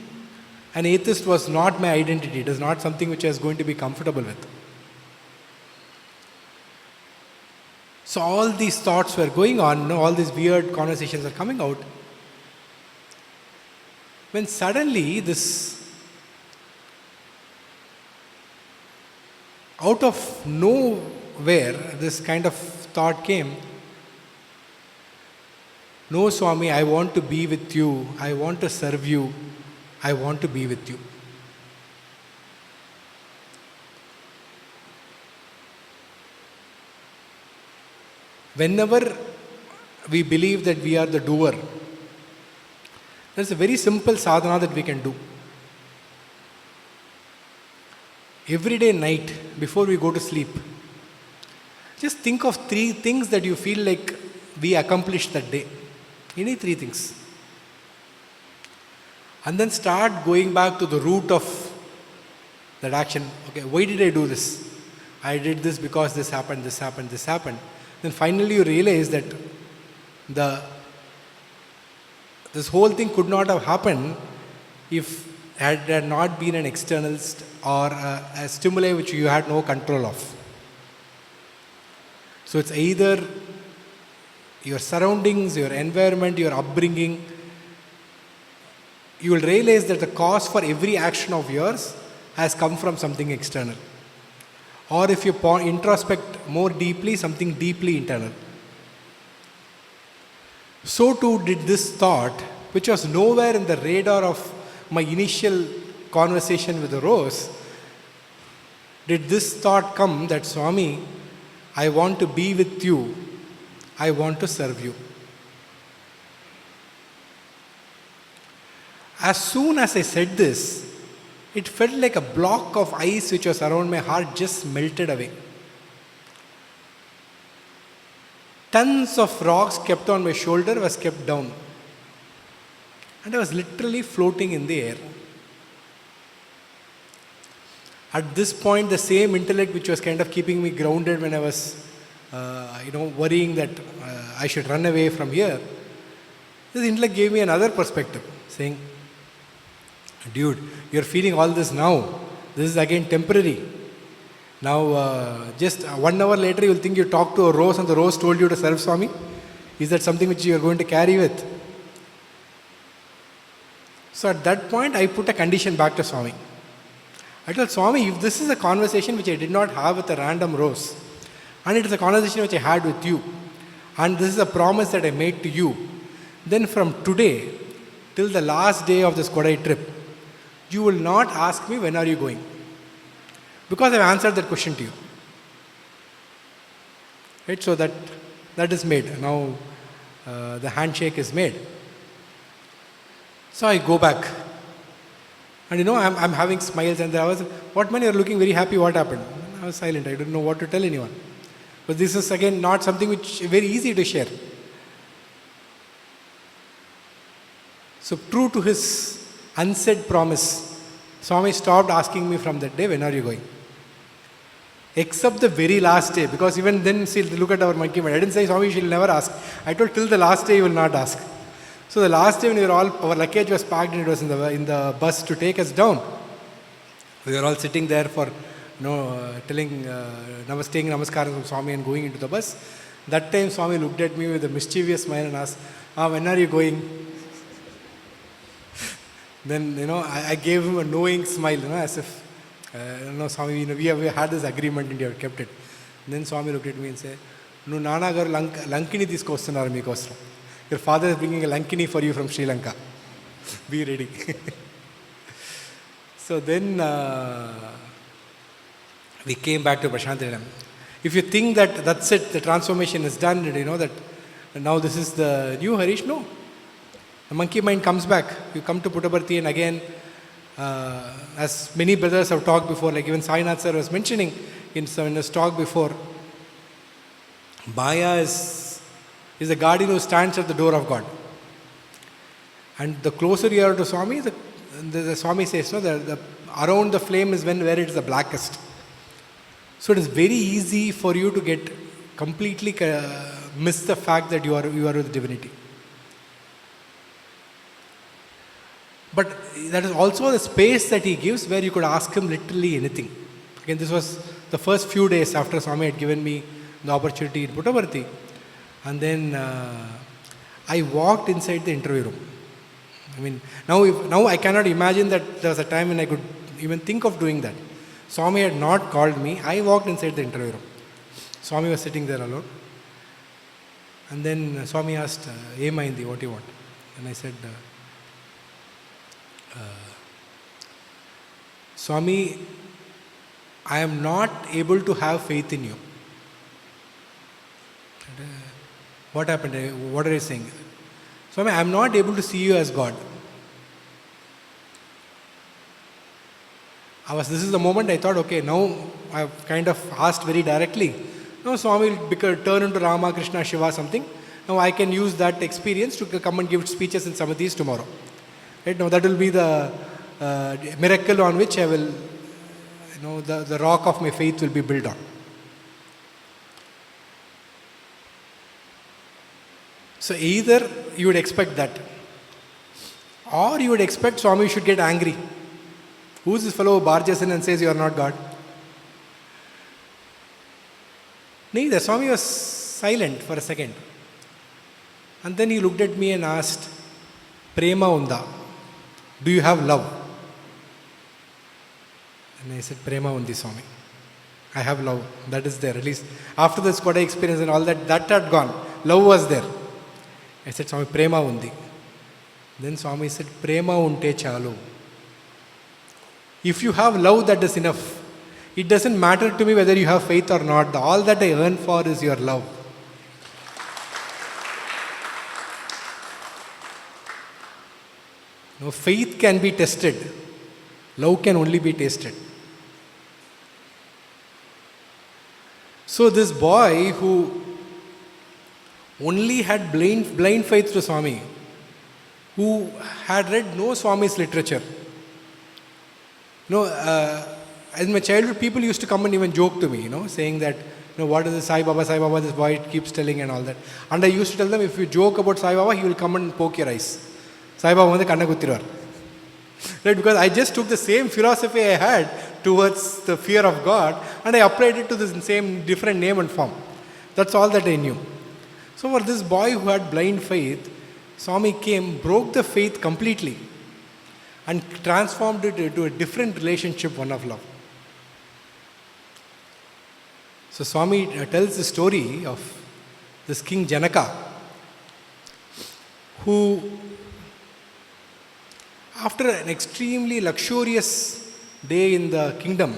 an atheist was not my identity. It is not something which I was going to be comfortable with. So all these thoughts were going on, all these weird conversations are coming out. When suddenly out of nowhere, this kind of thought came, no Swami, I want to be with you, I want to serve you, I want to be with you. Whenever we believe that we are the doer, There's a very simple sadhana that we can do. Every day night, before we go to sleep, just think of 3 things that you feel like we accomplished that day. Any 3 things. And then start going back to the root of that action. Okay, why did I do this? I did this because this happened, this happened, this happened. Then finally you realize that this whole thing could not have happened if had there not been an external or a stimuli which you had no control of. So it's either your surroundings, your environment, your upbringing. You will realize that the cause for every action of yours has come from something external. Or if you introspect more deeply, something deeply internal. So too did this thought, which was nowhere in the radar of my initial conversation with the rose, did this thought come that, Swami, I want to be with you, I want to serve you. As soon as I said this, it felt like a block of ice which was around my heart just melted away. Tons of rocks kept on my shoulder was kept down. And I was literally floating in the air. At this point, the same intellect which was kind of keeping me grounded when I was, worrying that I should run away from here, this intellect gave me another perspective, saying, dude, you're feeling all this now. This is again temporary. Now, just 1 hour later, you'll think you talked to a rose and the rose told you to serve Swami. Is that something which you're going to carry with? So at that point, I put a condition back to Swami. I told Swami, if this is a conversation which I did not have with a random rose, and it is a conversation which I had with you, and this is a promise that I made to you, then from today till the last day of this Kodai trip, you will not ask me when are you going. Because I have answered that question to you. Right? So that is made. Now the handshake is made. So I go back. And I'm having smiles, and there was, what man, you're looking very happy, what happened? I was silent, I didn't know what to tell anyone. But this is again not something which is very easy to share. So true to his unsaid promise, Swami stopped asking me from that day, when are you going? Except the very last day, because even then, see, look at our monkey mind. I didn't say, Swami, you shall never ask. I told, till the last day you will not ask. So the last day when we were all, our luggage was packed and it was in the bus to take us down. We were all sitting there for, telling, staying namaskaram from Swami and going into the bus. That time Swami looked at me with a mischievous smile and asked, when are you going? Then, I gave him a knowing smile, as if, Swami, we have had this agreement and you have kept it. And then Swami looked at me and said, no, Nana garu Lankini తీసుకొస్తున్నారు మీకోసం. Your father is bringing a Lankini for you from Sri Lanka. Be ready. So then we came back to Prashantiram. If you think that that's it, the transformation is done, that now this is the new Harish, no. The monkey mind comes back. You come to Puttaparthi, and again, as many brothers have talked before, like even Sainath sir was mentioning in his talk before, Maya is a guardian who stands at the door of God. And the closer you are to Swami, the Swami says, around the flame is where it is the blackest. So it is very easy for you to get completely miss the fact that you are with divinity. But that is also the space that he gives where you could ask him literally anything. Again, this was the first few days after Swami had given me the opportunity in Puttaparthi. And then I walked inside the interview room. I mean, now I cannot imagine that there was a time when I could even think of doing that. Swami had not called me. I walked inside the interview room. Swami was sitting there alone. And then Swami asked, Emaindi, what do you want? And I said, Swami, I am not able to have faith in you. What happened? What are you saying? Swami, I am not able to see you as God. This is the moment I thought, okay, now I've kind of asked very directly. Now Swami will turn into Rama, Krishna, Shiva, something. Now I can use that experience to come and give speeches in Samadhis tomorrow. Right? Now that will be the miracle on which I will, the rock of my faith will be built on. So either you would expect that, or you would expect Swami should get angry. Who is this fellow who barges in and says you are not God? Neither. Swami was silent for a second. And then he looked at me and asked, Prema unda. Do you have love? And I said, Prema undi, Swami. I have love. That is there. At least after this Kodai experience and all that, that had gone. Love was there. I said, Swami, Prema undi. Then Swami said, Prema unte chalu. If you have love, that is enough. It doesn't matter to me whether you have faith or not. All that I earn for is your love. No, faith can be tested. Love can only be tasted. So this boy who only had blind faith to Swami, who had read no Swami's literature. In my childhood, people used to come and even joke to me, saying that, what is this Sai Baba, this boy keeps telling and all that. And I used to tell them, if you joke about Sai Baba, he will come and poke your eyes. Sai Baba வந்து கண்ணை குத்திடுவார். Right? Because I just took the same philosophy I had towards the fear of God and I applied it to the same different name and form. That's all that I knew. So for this boy who had blind faith, Swami came, broke the faith completely and transformed it into a different relationship, one of love. So Swami tells the story of this King Janaka, who after an extremely luxurious day in the kingdom,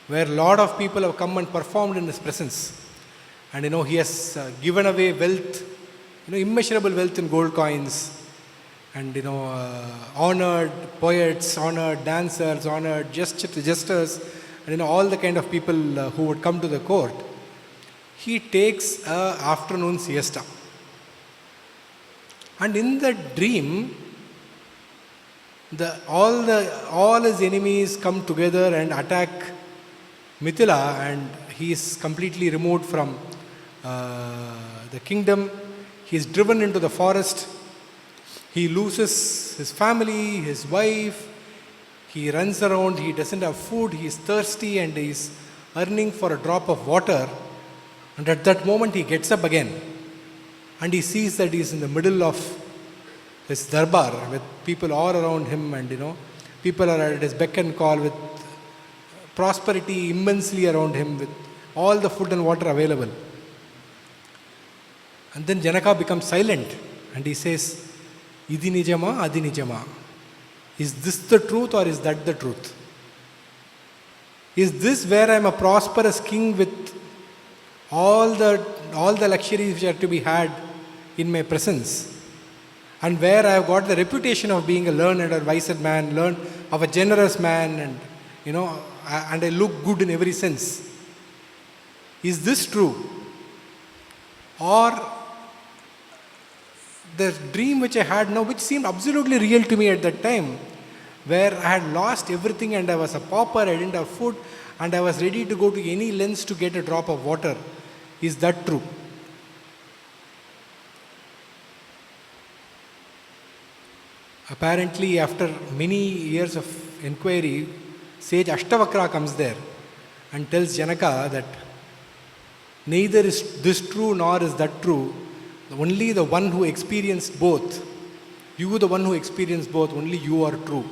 where a lot of people have come and performed in his presence, and he has given away wealth, immeasurable wealth in gold coins, and honored poets, honored dancers, honored jesters, and all the kind of people who would come to the court. He takes an afternoon siesta, and in that dream, all his enemies come together and attack Mithila, and he is completely removed from the kingdom. He is driven into the forest. He loses his family, his wife. He runs around. He doesn't have food. He is thirsty and he is yearning for a drop of water. And at that moment, he gets up again, and he sees that he is in the middle of his darbar with people all around him, and people are at his beck and call, with prosperity immensely around him, with all the food and water available. And then Janaka becomes silent and he says, Idi nijama, adi nijama. Is this the truth or is that the truth? Is this where I am a prosperous king with all the luxuries which are to be had in my presence, and where I have got the reputation of being a learned or wiser man, of a generous man, and and I look good in every sense? Is this true? Or the dream which I had now, which seemed absolutely real to me at that time, where I had lost everything and I was a pauper, I didn't have food, and I was ready to go to any lengths to get a drop of water. Is that true? Apparently, after many years of inquiry, sage Ashtavakra comes there and tells Janaka that neither is this true nor is that true. Only the one who experienced both, you the one who experienced both, only you are true.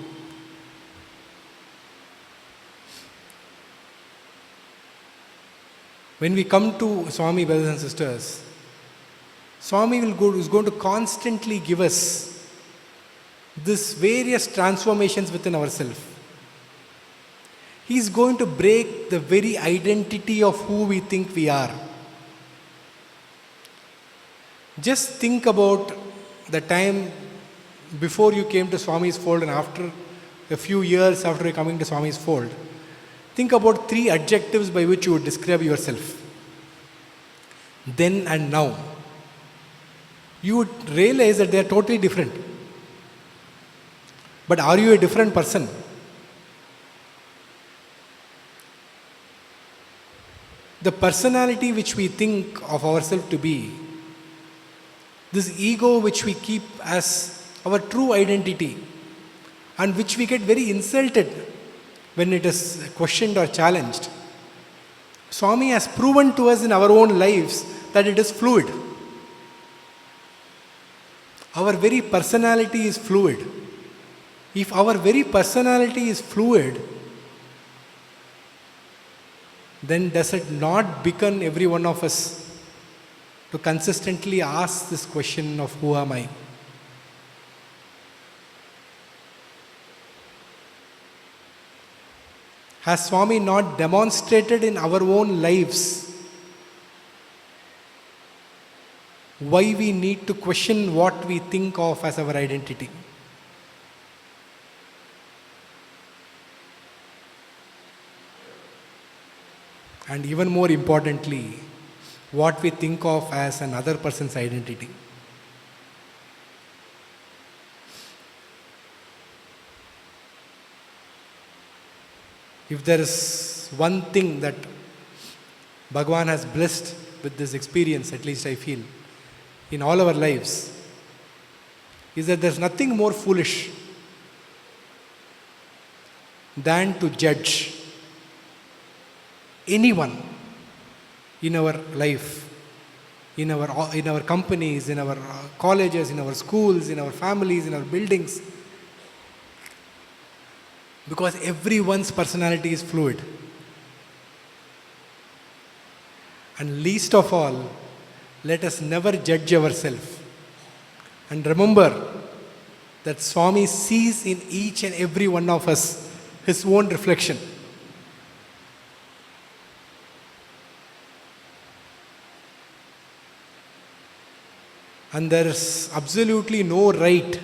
When we come to Swami, brothers and sisters, Swami is going to constantly give us this various transformations within ourselves. He is going to break the very identity of who we think we are. Just think about the time before you came to Swami's fold and after a few years after coming to Swami's fold, think about 3 adjectives by which you would describe yourself. Then and now. You would realize that they are totally different. But are you a different person? The personality which we think of ourselves to be, this ego which we keep as our true identity and which we get very insulted when it is questioned or challenged, Swami has proven to us in our own lives that it is fluid. Our very personality is fluid. If our very personality is fluid, then does it not beckon every one of us to consistently ask this question of who am I? Has Swami not demonstrated in our own lives why we need to question what we think of as our identity? And even more importantly, what we think of as another person's identity. If there is one thing that Bhagavan has blessed with this experience, at least I feel, in all our lives, is that there's nothing more foolish than to judge anyone in our life, in our companies, in our colleges, in our schools, in our families, in our buildings, because everyone's personality is fluid. And least of all, let us never judge ourselves. And remember that Swami sees in each and every one of us his own reflection. And there is absolutely no right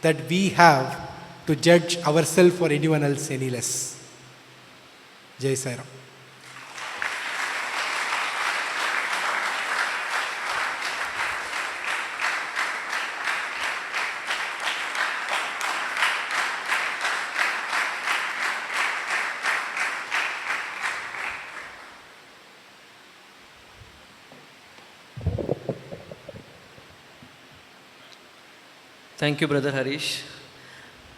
that we have to judge ourselves or anyone else any less. Jai Sai Ram. Thank you, Brother Harish.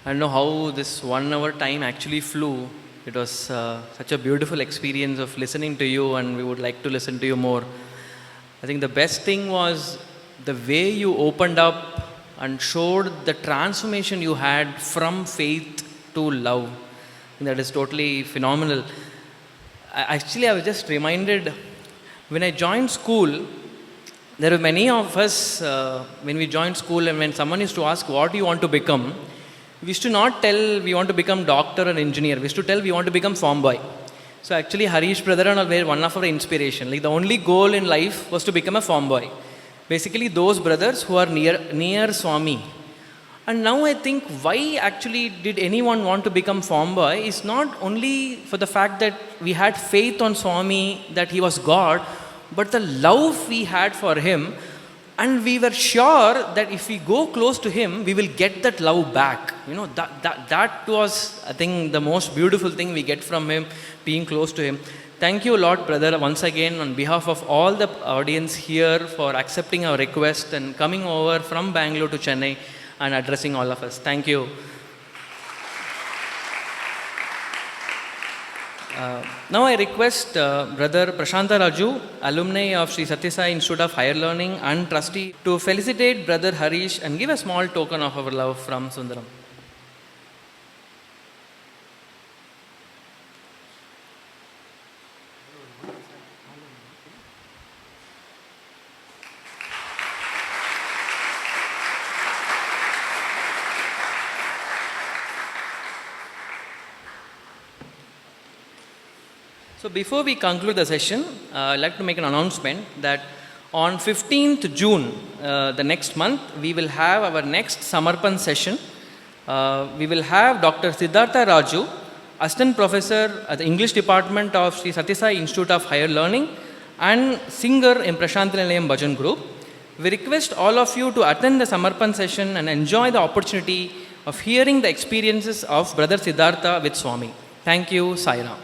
I don't know how this 1 hour time actually flew. It was such a beautiful experience of listening to you, and we would like to listen to you more. I think the best thing was the way you opened up and showed the transformation you had from faith to love. That is totally phenomenal. Actually, I was just reminded when I joined school, there were many of us, when we joined school and when someone used to ask, what do you want to become? We used to not tell we want to become doctor or engineer. We used to tell we want to become farm boy. So actually Harish brother were one of our inspiration. Like the only goal in life was to become a farm boy. Basically those brothers who are near Swami. And now I think why actually did anyone want to become farm boy is not only for the fact that we had faith on Swami, that he was God, but the love we had for him, and we were sure that if we go close to him, we will get that love back. You know, that was, I think, the most beautiful thing we get from him, being close to him. Thank you a lot, brother, once again, on behalf of all the audience here for accepting our request and coming over from Bangalore to Chennai and addressing all of us. Thank you. Now I request Brother Prashanta Raju, alumni of Sri Sathya Sai Institute of Higher Learning and trustee, to felicitate Brother Harish and give a small token of our love from Sundaram. So before we conclude the session, I'd like to make an announcement that on 15th June, the next month, we will have our next Samarpan Session. We will have Dr. Siddhartha Raju, Assistant Professor at the English Department of Sri Satyasai Institute of Higher Learning and singer in Prashant Nilayam Bhajan Group. We request all of you to attend the Samarpan session and enjoy the opportunity of hearing the experiences of Brother Siddhartha with Swami. Thank you, Sai Ram.